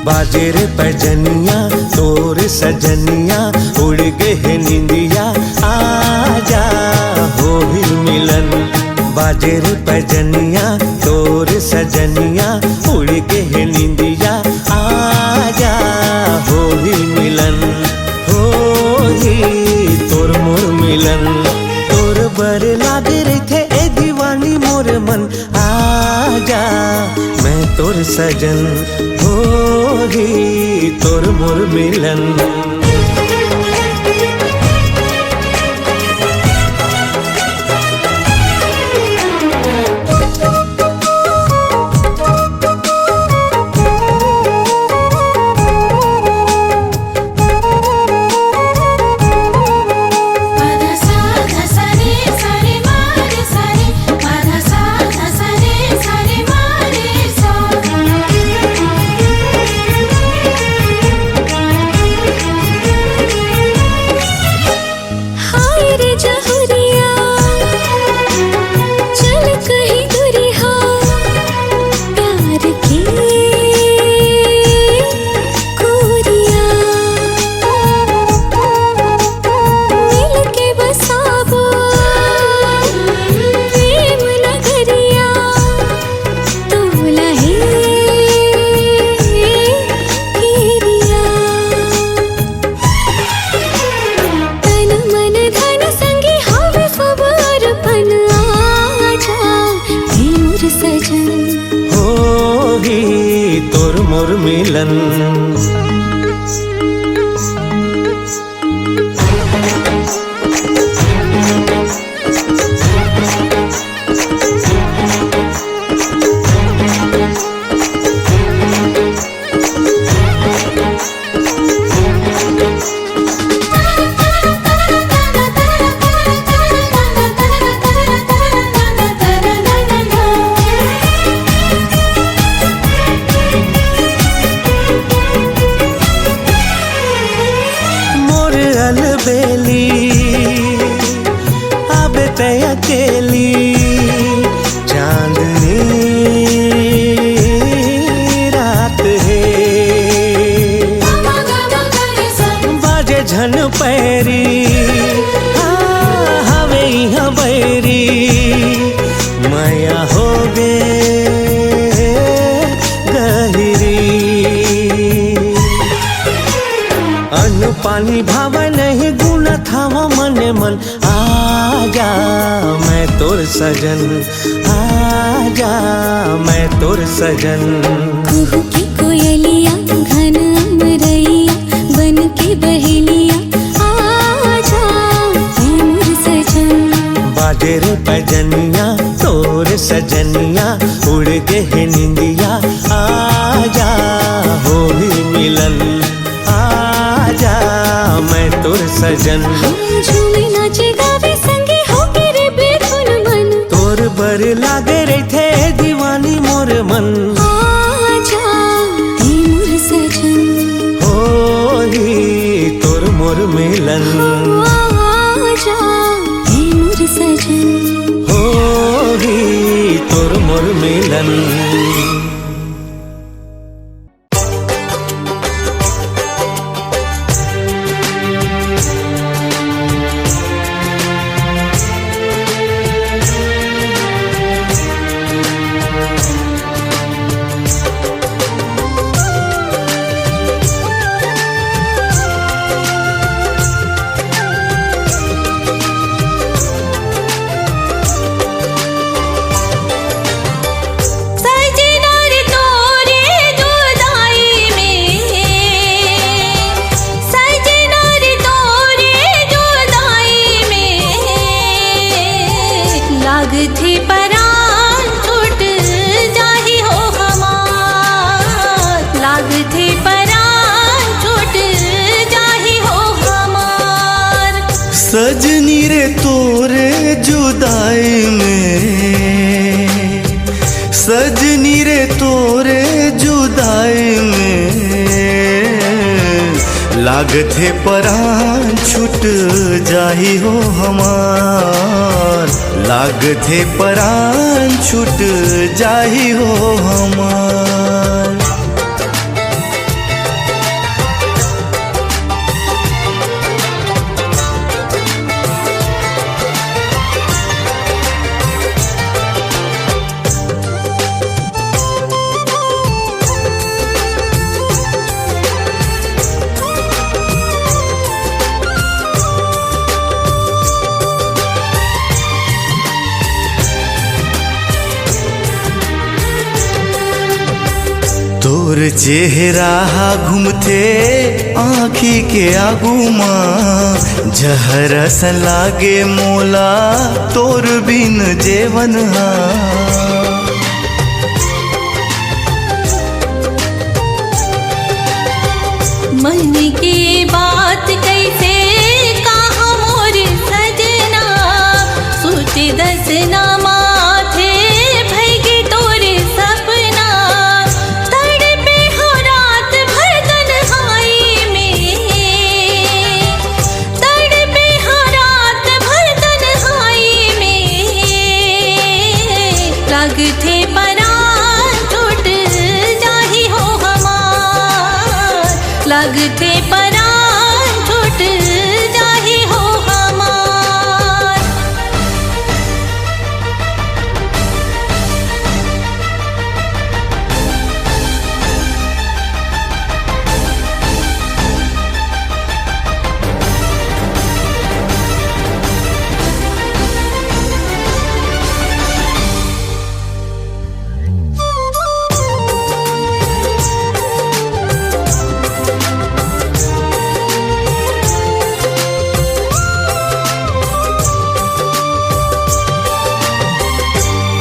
बाजे रे पैजनिया तोर सजनिया उड़ गए निंदिया आजा हो भी मिलन। बाजे रे पैजनिया तोर सजनिया उड़ गए निंदिया आजा हो भी मिलन। हो ही तोर मोर मिलन तोर बर लागे रे थे ए दीवानी मोर मन आजा मैं तोर सजन होगी तोर मोर मिलन। तोर मोर मिलन बेली अब तय अकेली चांदनी रात है बाजे झन पैरी हवे यहाँ बैरी माया हो गे गहरी अन्न पानी भाव नहीं गुण थावा मन मन आजा मैं तोर सजन आजा मैं तोर सजन। कुहू की कोयलिया घन अमरैया बन के बहेलिया आजा मैं मोर सजन। बाजे रे पैजनिया तोर सजनिया उड़ गए निंदिया आजा हो भी मिलन आजा मैं तोर सजन। झूमे नाचे गावे संगे होके रे बेधुन मन तोर बर लागे रे थे दीवानी मोर मन आजा हे मोर सजन होगी तोर मोर मिलन आजा हे मोर सजन होगी तोर मोर मिलन। सजना रे तोरे जुदाई में, सजनी रे तोरे जुदाई में, लागथे परान छूट जाही हो हमार, लागथे परान छूट जाही हो हमार। तोर चेहरा घूमते आँखी के आगू माँ, जहर सन लागे मोला तोर बिन जेवन हा। मन की बात कैसे कहा मोर सजना, सोच दसना माथे भैगी तोरे सपना, तड़पे हो रात भर तन्हाई में, तड़पे हो रात भर तन्हाई में, लागथे परान छूट जाही हो हमार, लागथे परान छूट जाही हो हमार।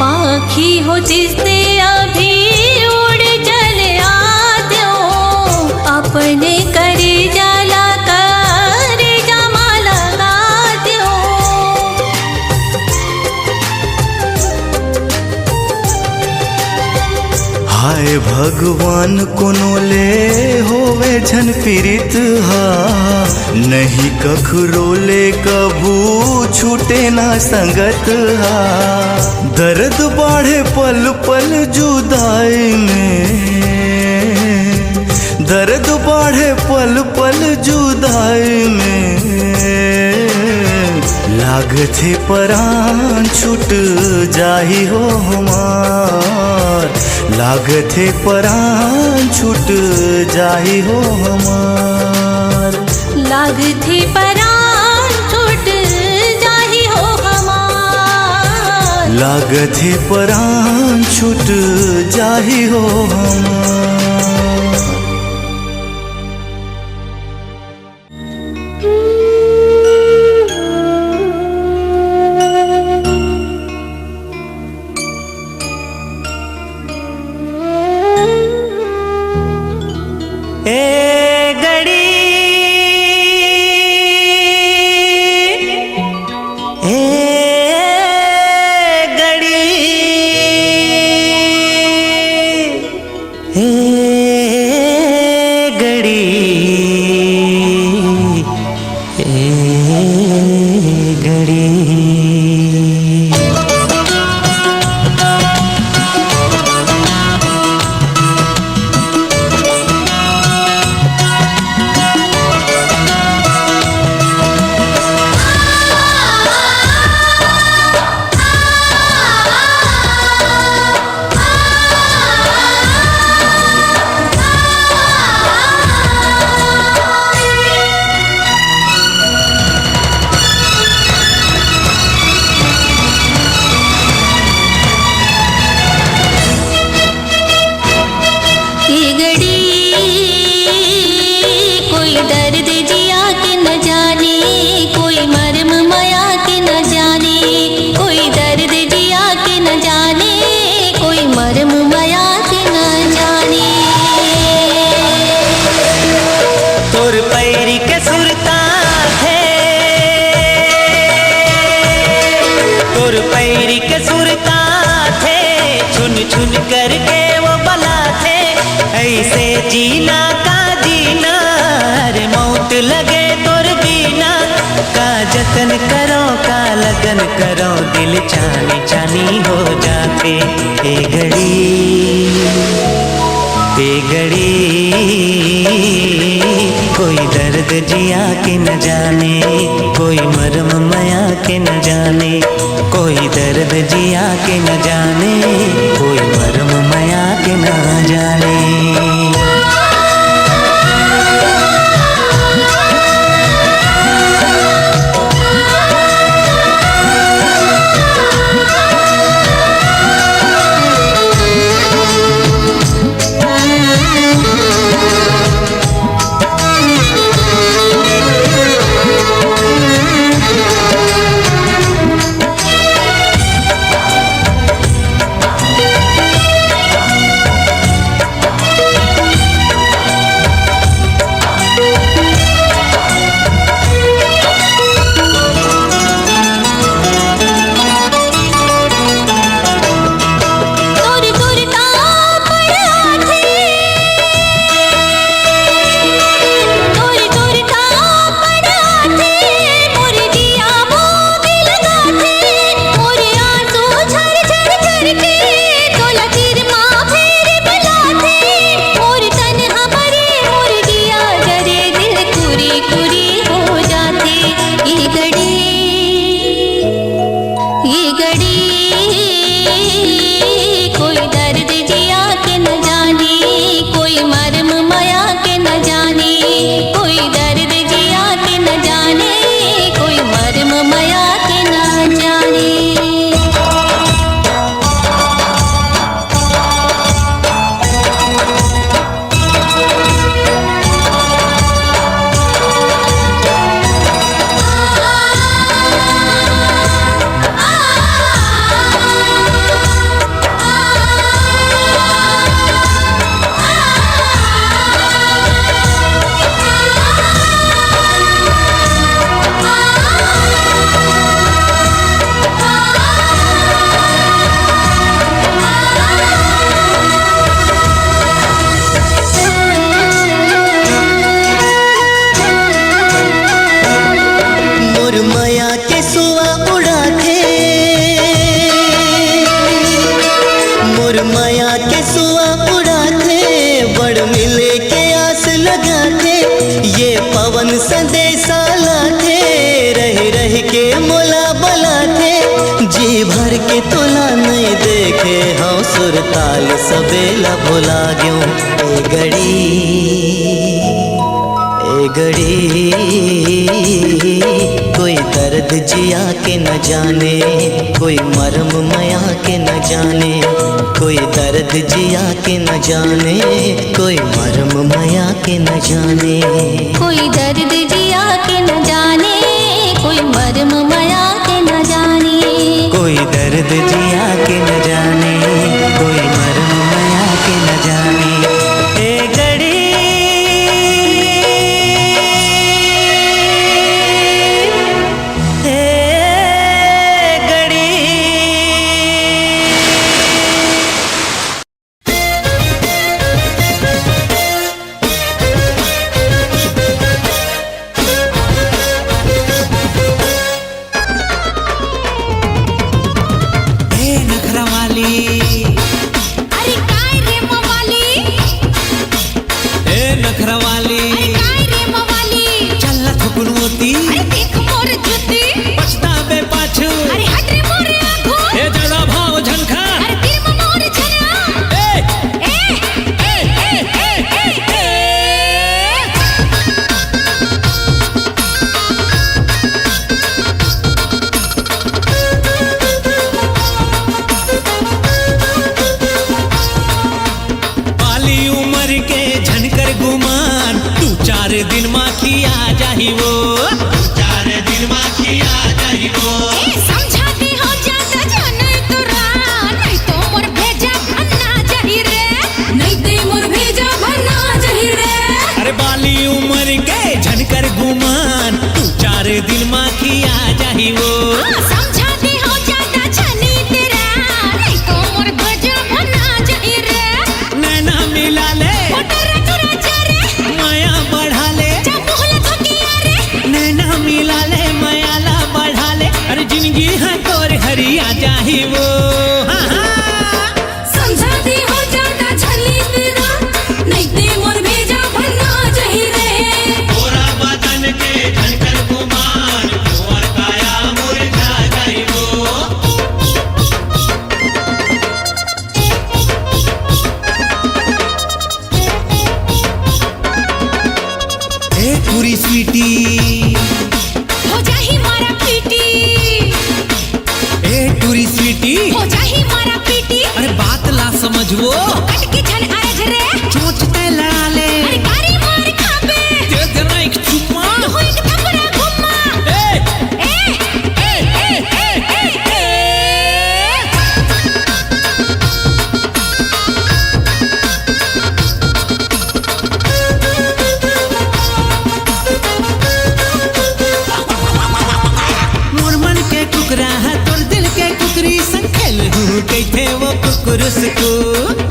पाखी हो जिससे अभी उड़ चले आते हो, अपने करे जाला करे जमा लगाते हो। हाय भगवान कोनो ले होवे झन पीड़ित हा, नहीं कखरो ले कभू छूटे ना संगत हा। दर्द बढ़े पल पल जुदाई में, दर्द बढ़े पल पल जुदाई में, लागथे परान छूट जाही हो हमार, लागथे परान छूट जाही हो हमार, लागथे परान छूट जाही हो हमार, लागथे परान छूट जाही हो हमार। ए गड़ी कैसे जीना का जीना, अरे मौत लगे तोर बीना, का जतन करो का लगन करो, दिल चानी चानी हो जाते। ए घड़ी कोई दर्द जिया के न जाने, कोई मरम माया के न जाने, कोई दर्द जिया के न जाने, कोई मरम माया के न जाने। सुरताल सबेला भुला गयो। ए घड़ी कोई दर्द जिया के न जाने, कोई मरम माया के न जाने, कोई दर्द जिया के न जाने, कोई मरम माया के न जाने, कोई दर्द जिया के न जाने, कोई मरम माया के न जाने, कोई दर्द जिया के न जाने, कोई मरम माया के न जाने। ए घड़ी दिन माखी आ जाही वो, 4 दिन माखी आ जाही वो। समझाती हो जाता जाने तोरा, नहीं तो मोर भेजा भन्ना जाही रे, नहीं ते मोर भेजा भन्ना जाही रे। अरे बाली उम्र के झनकर गुमान, 4 दिन माखी आ जाही वो। समझाती हो जाता जाने तेरा, नहीं तो मोर भेजा भन्ना जाही रे। नैना मिला ले स्वीटी हो जाही मारा पीटी ए टूरी स्वीटी हो जाही मारा पीटी अरे बात ला समझवो कट के छन अरझ रे चोंच ते लड़ा ले अरे गारी मार खाबे दे देना एक चुम्मा तो हो एक थपड़ा घुमा ए ए ए ए ए ए ए मोर मन के कुकरा है तोर दिल के कुकरी संग खेल हूँ कैथे वो कुकुरुस को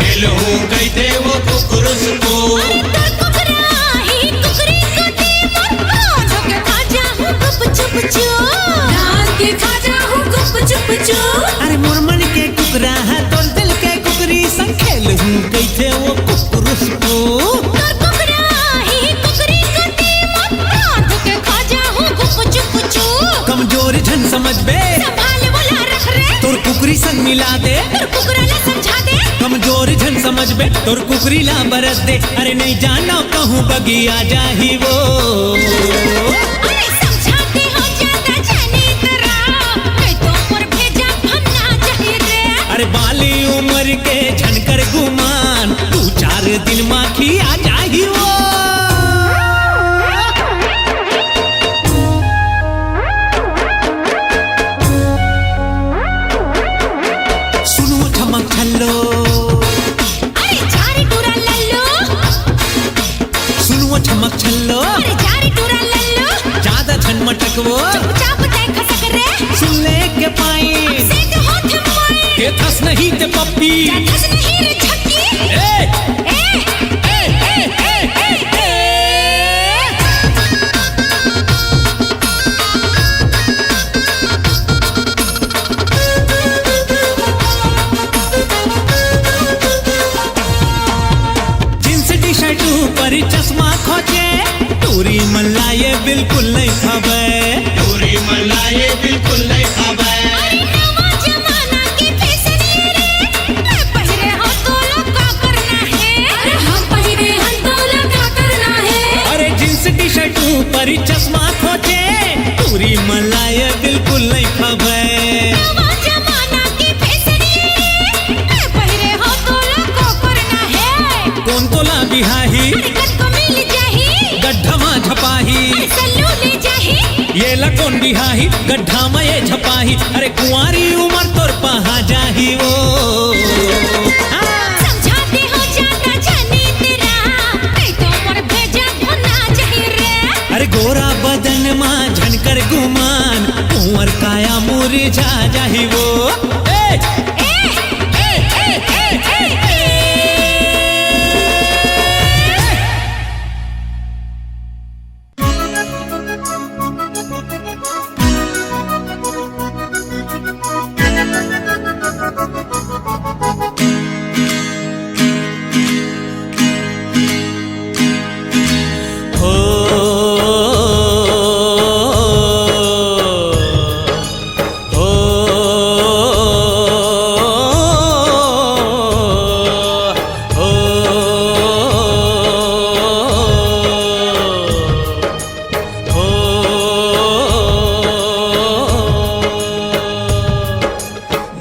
खेल हूँ कहते वो कुकुरुस को अरे तोर कुकरा ही कुकरी को दे मत बांध के खा जाऊं गुप चुप चू रात के खा जाऊं गुप चुप चू अरे मोर मन के कुकरा है तोर दिल के कुकरी संग खेल हूँ कैथे वो कुकुरुस को तोर कुकरा ही कुकरी को दे मत बांध के खा जाऊं गुप चुप चू कमजोर झन समझ बे संभाल वाला रख रे तोर कुकरी संग मिला दे तोर कुकरा ला समझा दे कमजोर झन समझ बे तोर कुकरी ला बरस दे अरे नहीं जाना कहूँ बगिया जाही वो अरे समझाते हो ज्यादा जाने तेरा मैं तो पर भेजा भन्ना चाहिए रे अरे बाली उम्र के झनकर गुमान तू 4 दिन माखी आ जाही वो सुनो चमक छल्लो अरे जारी टूरा लल्लो सुनो चमक छल्लो अरे जारी टूरा लल्लो ज्यादा झन मटकवो चुपचाप तय खसक रे सुन ले के पाई से तो हो थमाए के थस नहीं ते पप्पी जाथस नहीं रे छक्की ए ए ए ए ए ए ए जींस टी शर्ट ऊपर चश्मा खोजे टूरी मल्ला ये बिल्कुल नहीं खबे पूरी मल्ला ये बिल्कुल नहीं खाबे अरे नवा जमाना की फैशन रे मैं पहरे हो तो लोग का करना है अरे हम पहरे हम तो लोग का करना है अरे जींस टी शर्ट ऊपर चश्मा खोजे टूरी मल्ला ये बिल्कुल नहीं खबे नवा जमाना की फैशन मैं पहरे हो तो लोग को करना है कौन तोला बिहाही अरे कट को मिल जाही गड्ढमा झपाही अरे सल्लू ले जाही ये ला कौन बिहाही गड्ढा में ये झपाही अरे कुंवारी उमर तोर पहा जाही वो समझाते हो ज्यादा जाने तेरा मैं तो पर भेजा भन्ना चाहिए रे अरे गोरा बदन माँ झनकर गुमान कुंवर काया मुरझा जाही वो ए! ए ए ए ए ए ए हो हो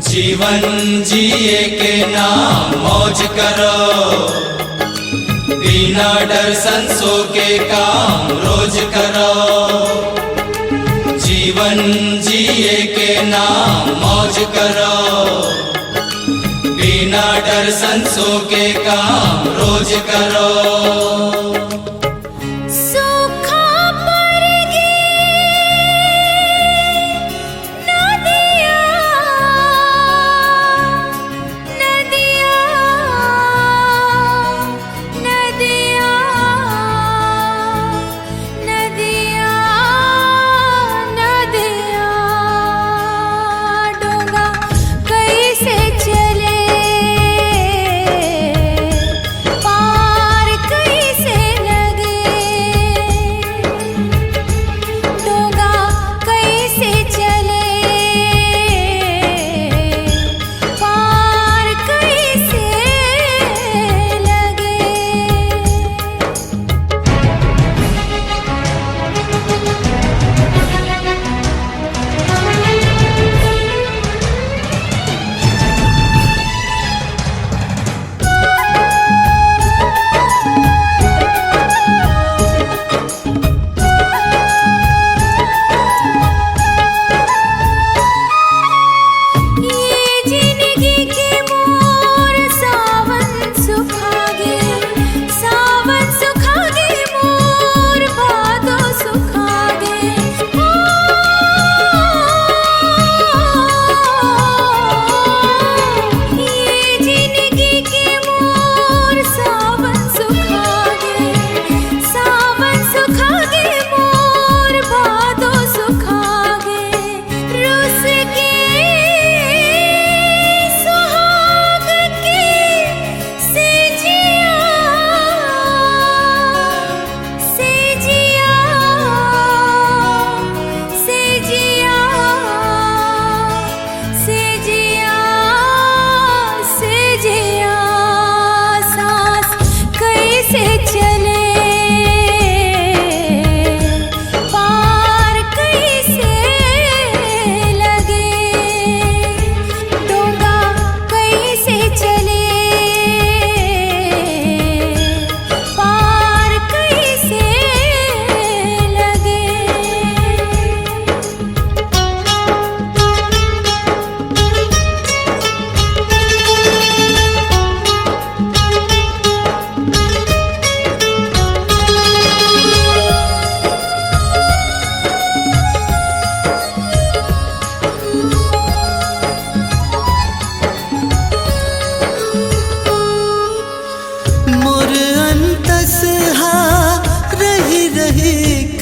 जीवन जिए के नाम मौज करो बिना डर संसो के काम रोज करो जीवन जिए के नाम मौज करो बिना डर संसो के काम रोज करो सूखा पड़ गई नदिया नदिया नदिया नदिया नदिया डोंगा कैसे चले पार कर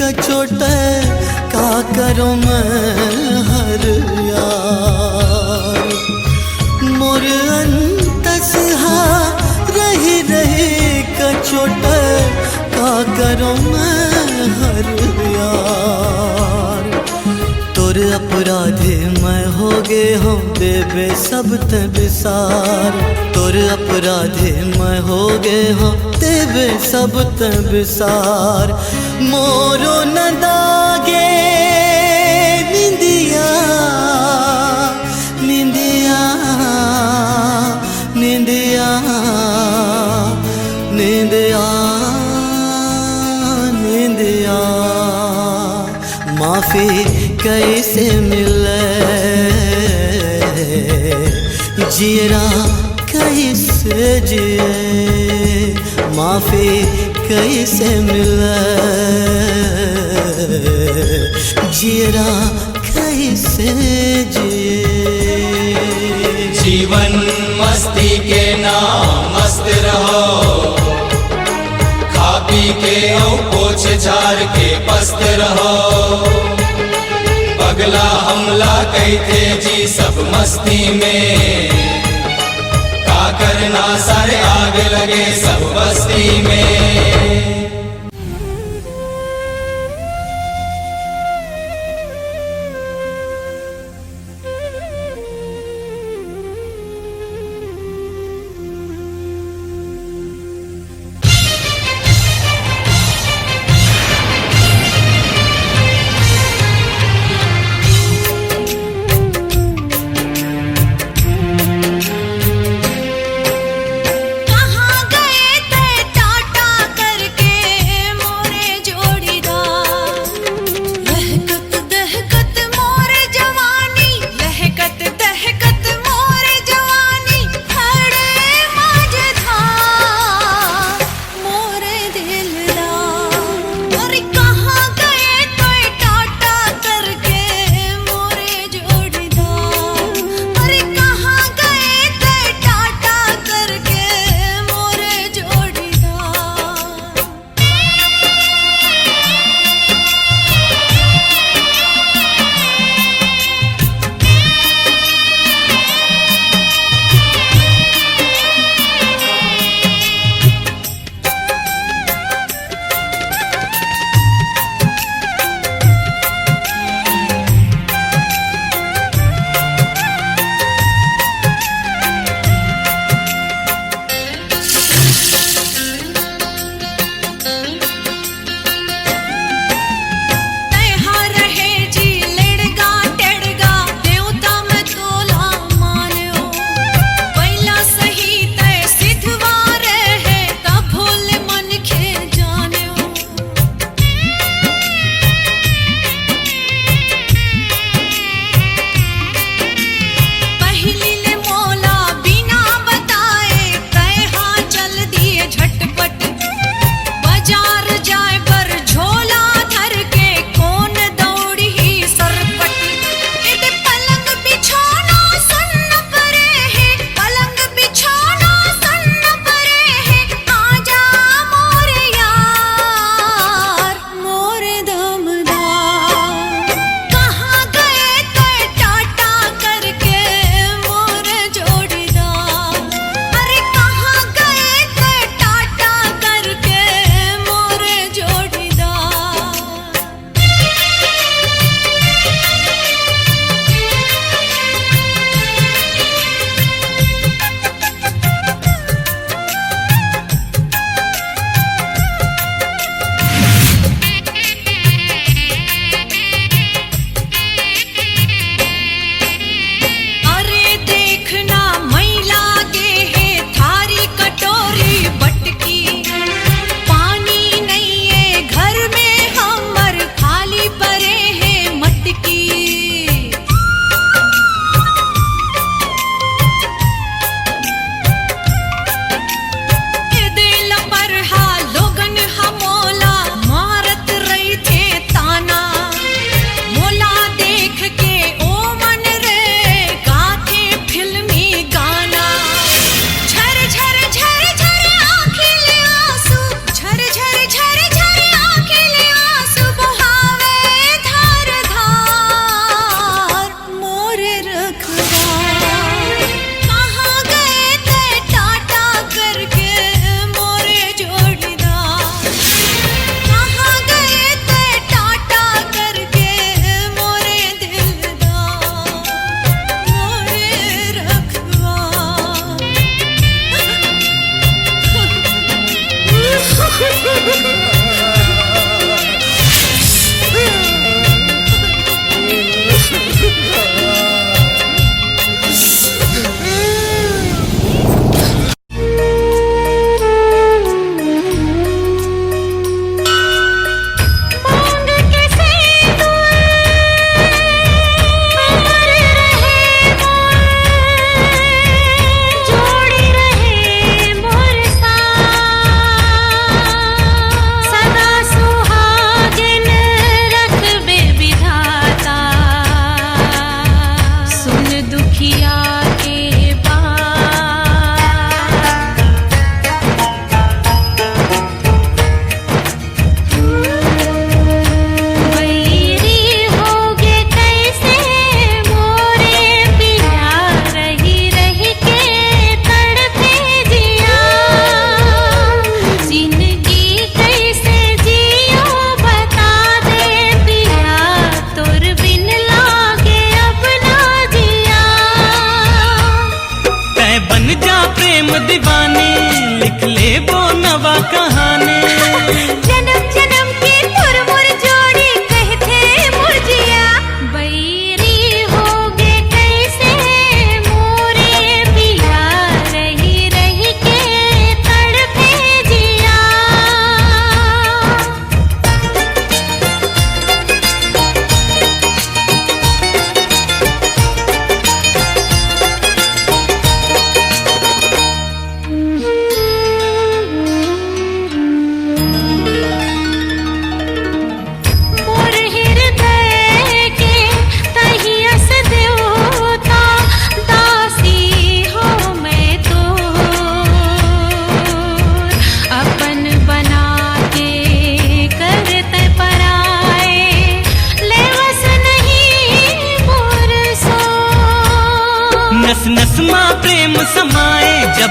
कचोट का करूं मैं हर यार। मोर अंतसहा रही रही कचोट का करूं मैं हर यार। तोर अपराधे मैं हो गे हूँ देवे सब ते विसार। तोर अपराधे मैं हो गे हूँ देवे सब ते विसार। मोरो न दागे निंदिया निंदिया निंदिया निंदिया निंदिया। माफी कैसे मिले जियरा कैसे जिए। माफी कैसे मिले जियरा कैसे जिए। जीवन मस्ती के नाम मस्त रहो, खा पी के औ पोछ झाड़ के पस्त रहो। पगला हमला कहते जी सब मस्ती में, का करना सारे आग लगे सब बस्ती में। कहाँ गए थे टाटा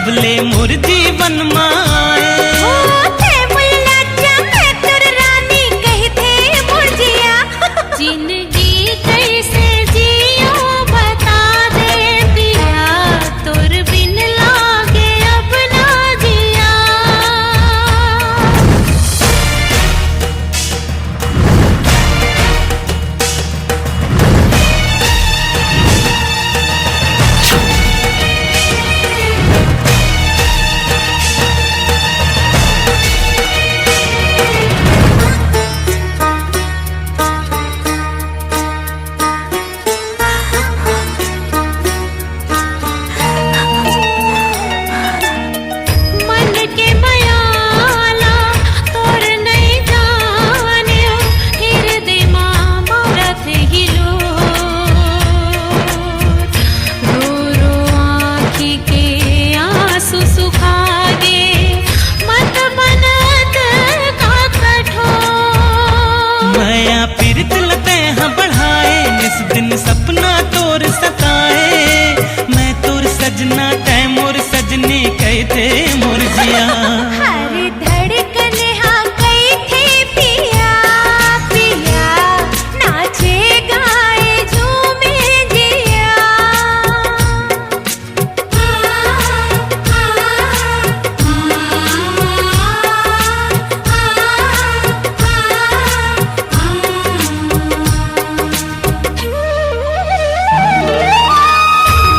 कबले मोर जीवन माए। थे मुल्ला मैं तुर रानी कही थे मुर्जिया। जिंदगी कैसे जियो बता दे पिया, तुर बिन लागे अब ना जिया। मन के मयाला तोर नहीं जाने, हृदय माँ मोरत हिलो। रो रो आँखी के आंसू सुखा गे, मत बनत का कठोर। माया पीर तिलते हैं बढ़ाए, इस दिन सपना तोर सताए। मैं तोर सजना तय मोर सजनी कहते मोर जिया। हर धड़कन हाँ कही थे पिया, पिया नाचे गाए झूमे जिया।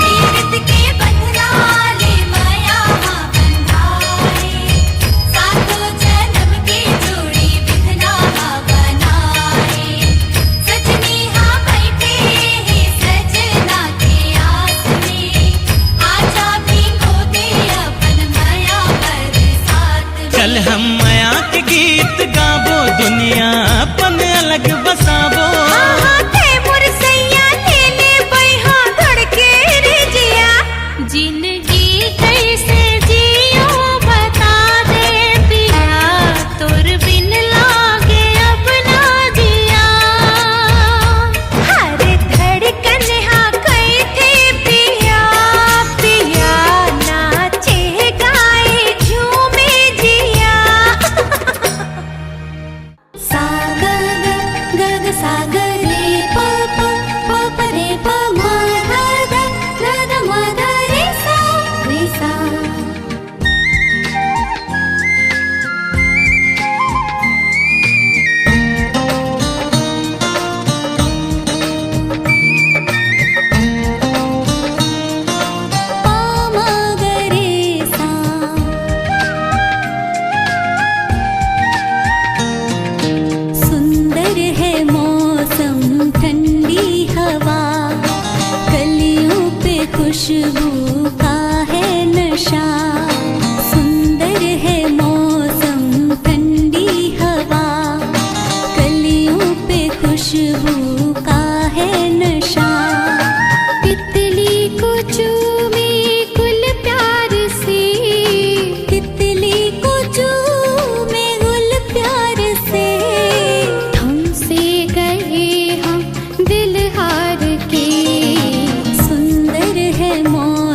तीरथ के बंधनाले माया बंधाए, सातों जन्म की जोड़ी बिधना बनाए। सजनी हाँ बैठे हैं सजना के आस में, आजा भिगो दे अपन माया बरसात में। चल हम माया के गीत गाबो, दुनिया अपन अलग बसाबो। थे मुरसैया ले ले बैहा धड़के रे जिया। जिंदगी कैसे जियो बता दे पिया, तोर बिन लागे अब ना जिया। हर धड़कन हाँ कही थे पिया, पिया नाचे गाए झूमे जिया। सागर गग सागर रे प प रे प म ध ध म ध रे सा रे सा। प म ग रे सा। सुंदर है मौसम ठंडी हवा, कलियों पे खुशबू का है नशा। सुंदर है मौसम ठंडी हवा, कलियों पे खुशबू का है नशा। तितली को चूमे गुल प्यार से, तितली को चूमे गुल प्यार से। हमसे गए हम दिल हार के, सुंदर है मौसम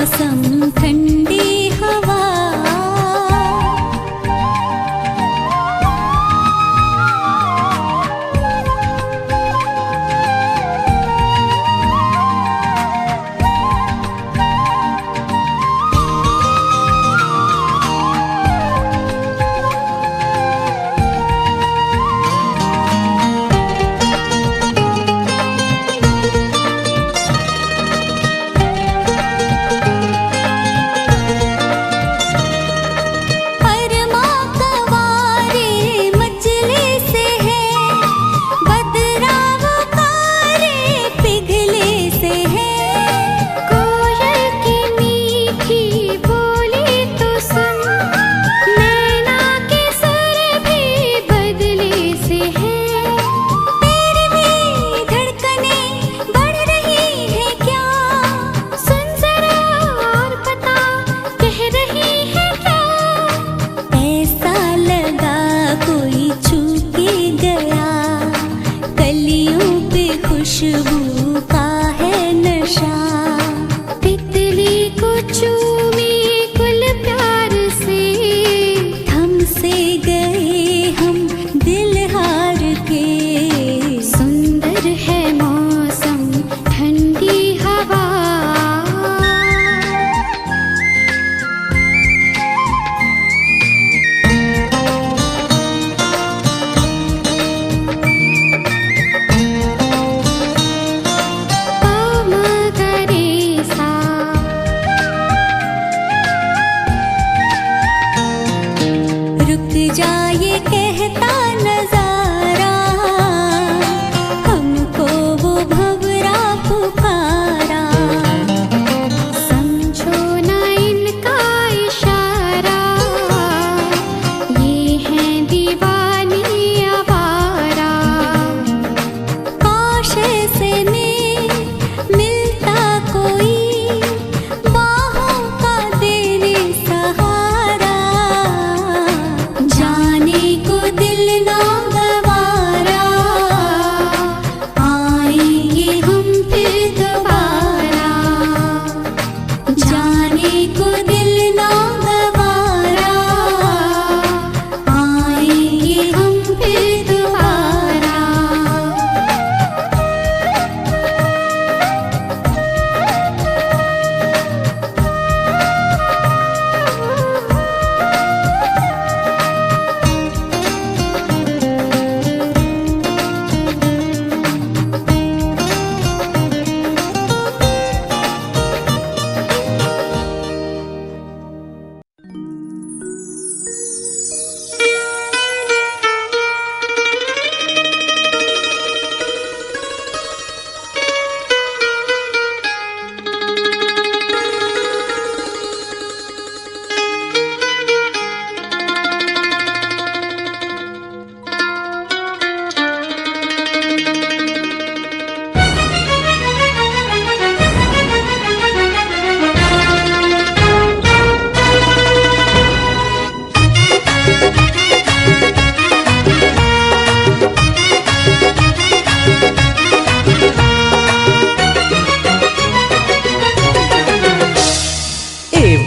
कहता नजारा, हमको वो भंवरा पुकारा। समझो ना इनका इशारा, ये है दीवानी आवारा। काश ऐसे में मिलता कोई बाहों का देने सहारा, जाने को दिल ना गवारा, आएंगे हम फिर दोबारा। जाने को दिल ना गवारा, आएंगे हम फिर दोबारा।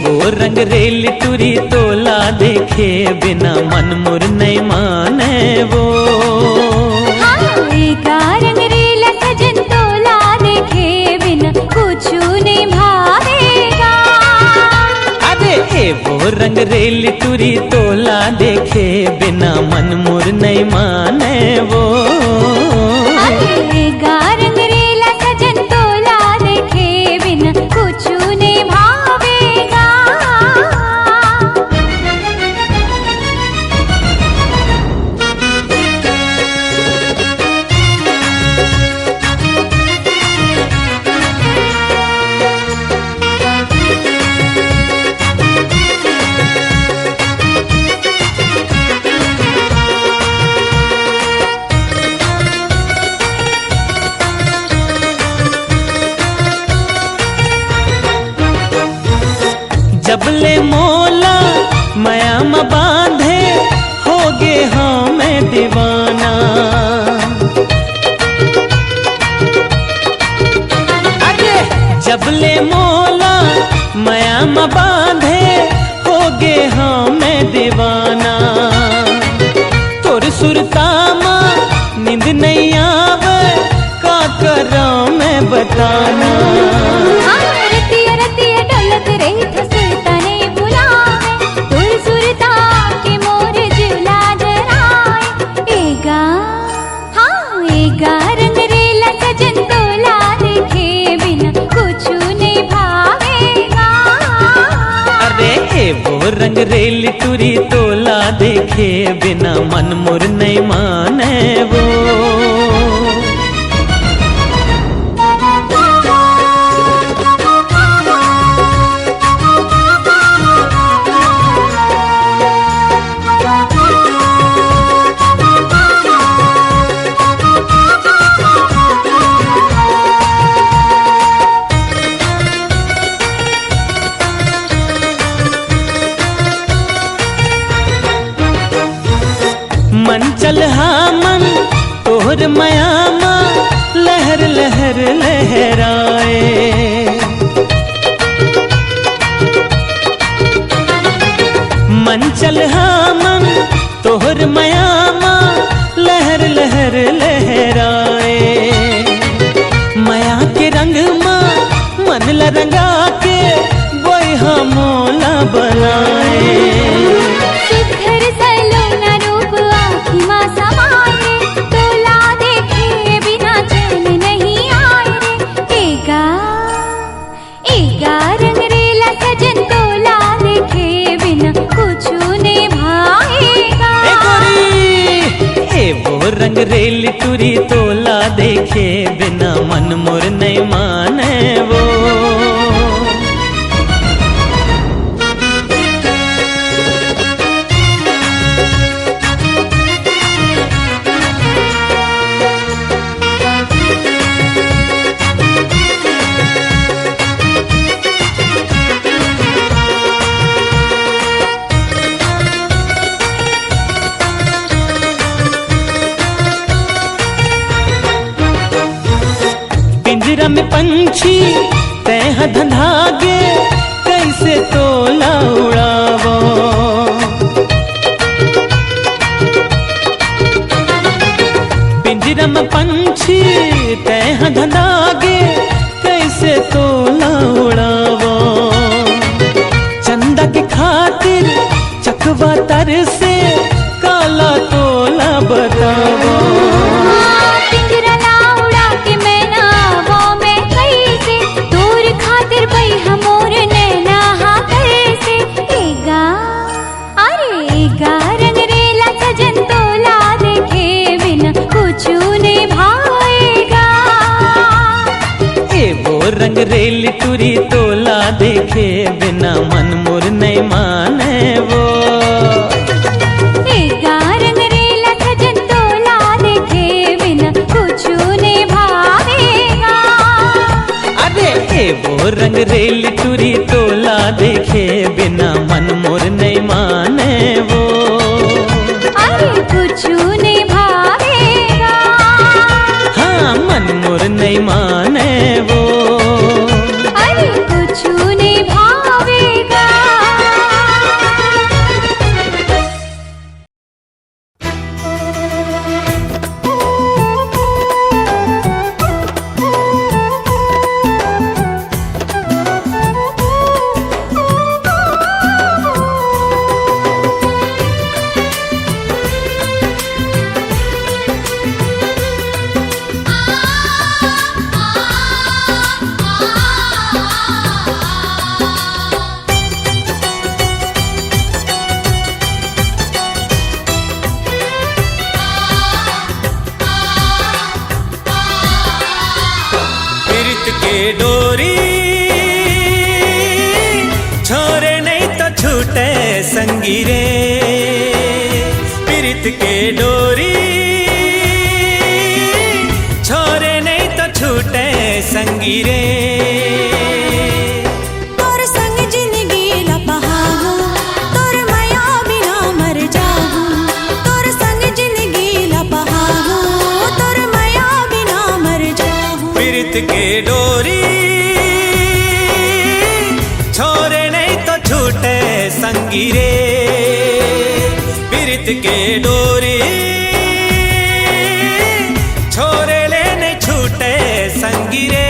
वो रंग रेल टूरी तोला देखे बिना मन मुर नहीं माने वो। रंग रेला सजन तोला देखे बिना कुछ नहीं भावेगा। अरे वो रंग रेल टूरी तोला देखे बिना मन मुर नहीं माने वो। रंग रेला सजन तोला देखे बिना कुछ नहीं भावेगा। जबले मोला माया म बांधे होगे हमें दीवाना। अरे जबले मोला माया म बांधे होगे हमें दीवाना। तोर सुरतामा नींद नहीं आवे का करा मैं बताना। रतिया रतिया डोलत रही था सुल्ताने बुलावे, तुर सुरता के मोर जुला जराए। एगा रंग रेला सजन तोला देखे बिना कुछ नहीं भावेगा। अरे वो रंग रेल टूरी तोला देखे बिना मन मुर नहीं माने वो। मन चल हाँ मन तोहर मयामा लहर लहर लहराए। मन चल हाँ मन तोहर मयामा लहर लहर लहराए। मया के रंग माँ मन ल रंगा के बोई हाँ मोला बनाए। सुधर सलोना रूप आँखी माँ समाए, तोला देखे बिना चैन नहीं आए रे। एगा रंग रेला सजन तोला देखे बिना कुछ नहीं भाएगा। रंग रेल टूरी तोला देखे बिना मन मोर नहीं माने वो। पिंजरा में पंछी तह धंधागे कैसे तोला उड़ावो। पिंजरा में पंछी तह धंधागे कैसे तोला उड़ावो। चंदा के खातिर चकवा तर से काला तोला बतावो। रंग रेल टूरी तोला देखे बिना मन मोर नहीं माने वो। रंग रेला सजन तोला देखे बिना कुछ नहीं भावेगा। अरे वो रंग रेल टूरी तोला देखे बिना मन मोर नहीं माने वो। अरे कुछ नहीं भावेगा। हाँ मन मोर नहीं माने वो। संगी रे पीरित के डोरी छोरे नहीं तो छूटे संगी रे। तोर संग जिंदगी लपहागो तोर माया बिना मर जागो। तोर संग जिंदगी लपहागो तोर माया बिना मर जागो। पीरित के डोरी छोरे नहीं तो छूटे संगी रे। पीरित के डोरी छोरे ले नहीं छूटे संगी रे।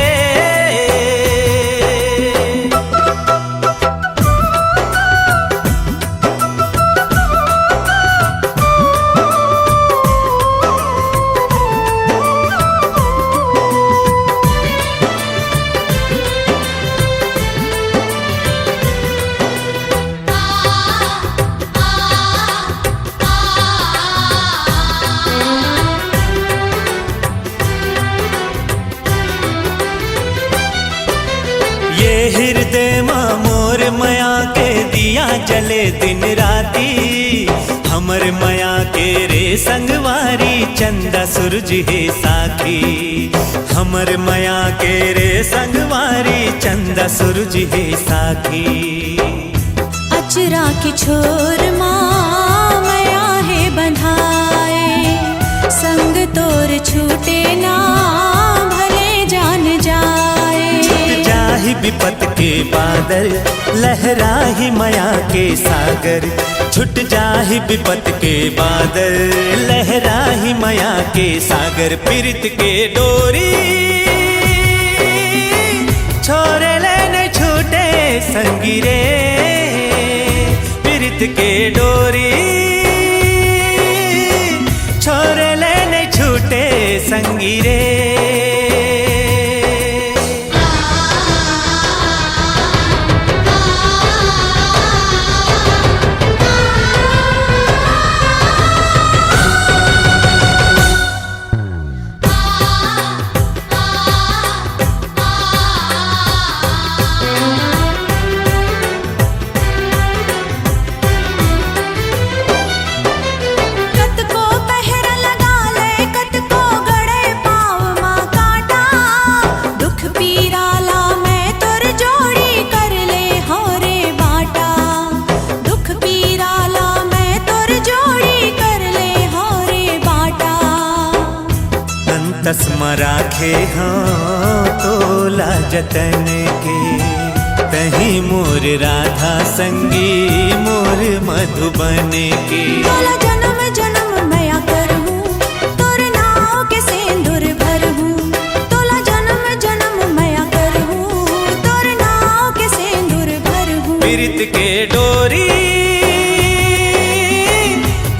हृदय माँ मोर मया के दिया जले दिन राती। हमर मया के रे संगवारी चंदा सूरज है साखी। हमर मया के रे संगवारी चंदा सूरज है साखी। अचरा की छोर माँ मया है बंधाए। संग तोर छूटे ना भले जान जाए। जाहि विपत के बादल लहराही मया के सागर। छुट जाहि विपत के बादल लहराही मया के सागर। पीरित के डोरी छोरे लेने छूटे संगी रे। पीरित के डोरी छोरे लेने छूटे संगी रे। तस्मा राखे हाँ तोला जतन के। तही मोर राधा संगी मोर मधुबन के। तोला जन्म जन्म मैया करहूँ तोर नाव के सिंदूर भरहूँ। तोला जन्म जन्म मैया करहूँ तोर नाव के सिंदूर भरहूँ। पीरित के डोरी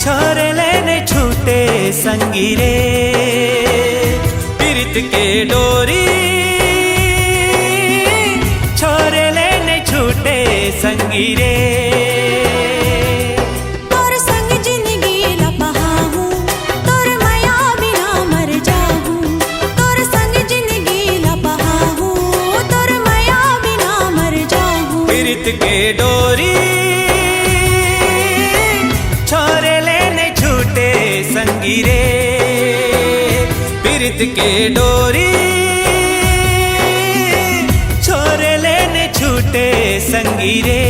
छोरे लेने छूटे संगी रे। पीरित के डोरी छोरे लेने छूटे संगी रे। तोर संग जिंदगी लपहाहूँ तोर माया बिना मर जाहूँ। तोर संग जिंदगी लपहाहूँ तोर माया बिना मर जाहूँ। पीरित के डोरी छोरे लेने छूटे संगी रे। पीरित के डोरी छोरे लेने छूटे संगी रे।